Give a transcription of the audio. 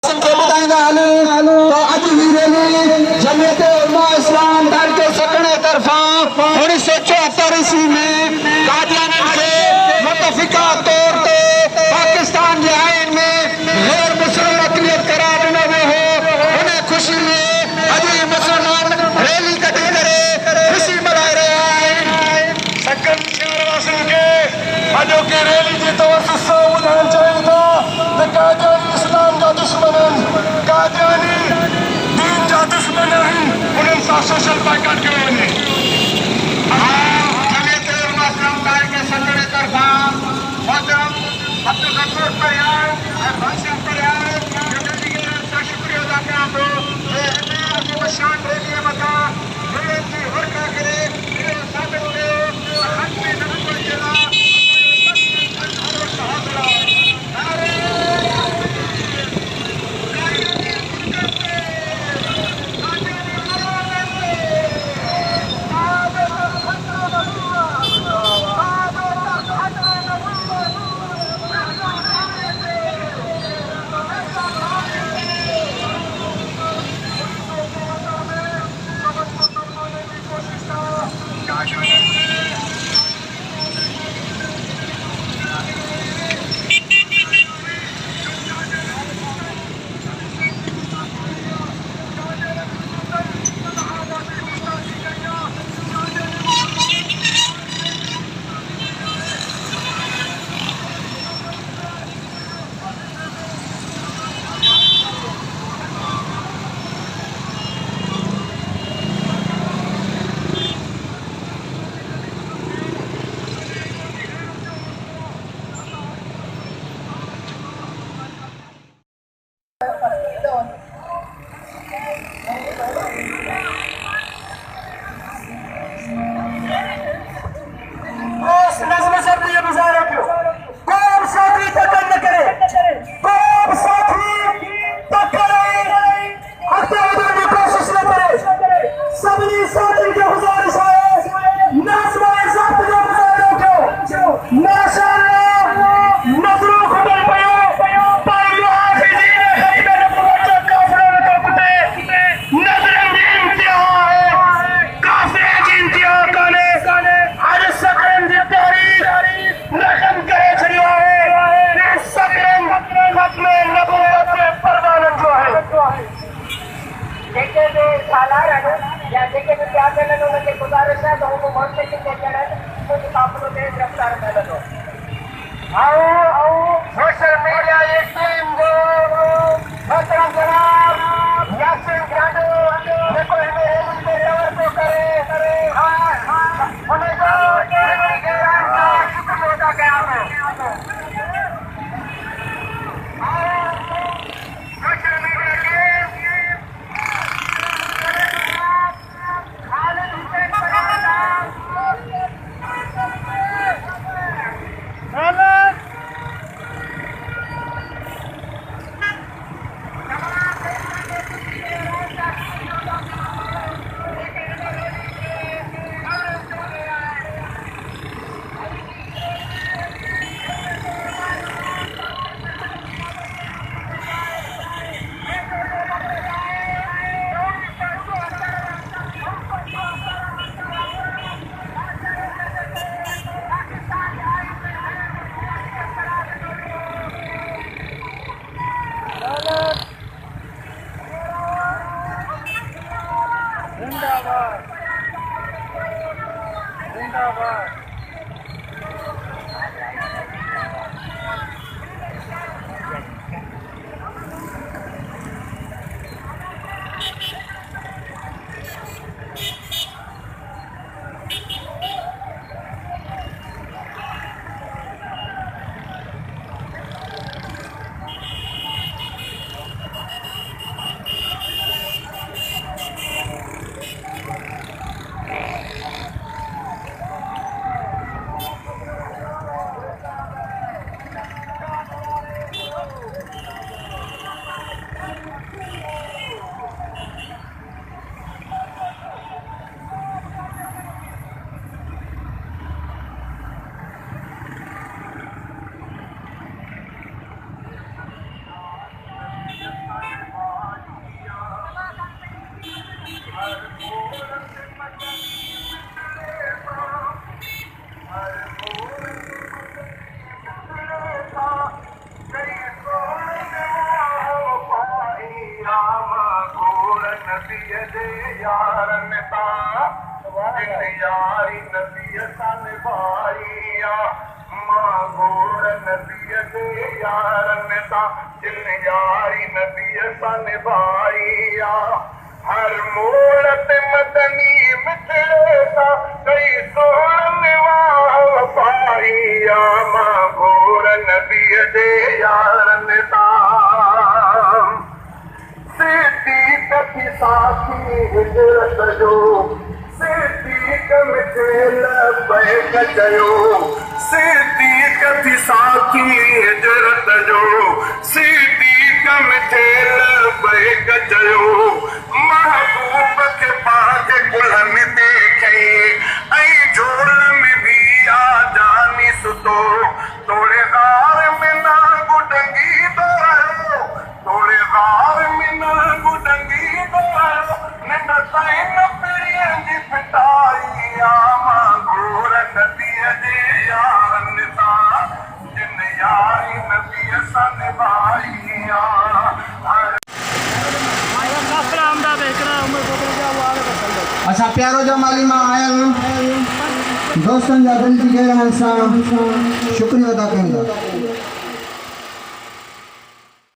तो अज भी रैली जमीयत उलमा इस्लाम दल के सकने तरफा 1974 ईस्वी में कादियानी से मुतफिका तौर पर पाकिस्तान के आइन में गैर मुस्लिम अक़लियत करार ॾिनो वियो हो। उन खुशी में अज मुसलमान रैली कढी करे खुशी मल्हाए रहिया आहिनि। सकनि शहरवासियुनि खे अॼोके रैली जे तवसुस सां ॿुधाइणु चाहियूं था त कादियानी इस्लाम जा दुश्मन आहिनि, कादियानी दीन जा दुश्मन आहिनि, उन्हनि सां सोशल बाइकाट कयो वञे। जमीयत उलमा इस्लाम दल के सकने तरफा मोहतरम अब्दुल गफूर परियार और भाषण परियार का शुक्रिया अदा कयां थो। शान रैली मथा की वर्का करे साबित कयो हक़ में नबूवत जे लाइ गुजारिश है तो उनको मंच के चढ़े कुछ काफिलों में गिरफ्तार कर लो। आओ सोशल मीडिया ये टीम जो मोहतरम जनाब यासीन ग्रांडो देखो इन्हें कवर को करे उन्हें जो शुक्रिया अदा किया नबी दे यारन ता जिन यारी नबी सा निभाईया मांगोर नबी दे यारन ता जिन यारी नबी सा निभाईया हर मोड़ ते मदनी मिठड़े सा कई सोहन वाह पाईया मांगोर नबी दे यारन ता सिद्दीक़ थी साथी हिजरत जो सिद्दीक़ मिठे लबैक चयो सिद्दीक़ थी साथी हिजरत जो सिद्दीक़ मिठे लबैक चयो महबूब के पाक कुल्हन ते खई ऐं झोल में भी आ जानी सुतो तोड़े गार में ना गुडंगी दो तोड़े गार में ना गुडंगी दो निंड ताईं न पिड़ियन जी पिटाई आमा घोर नबी जे यारन ता जिन यारी नबी सा निभाई असां प्यारो जमाली मां आयल दोस्तनि जा दिलि जी गहराइनि सां शुक्रिया अदा कयूं था।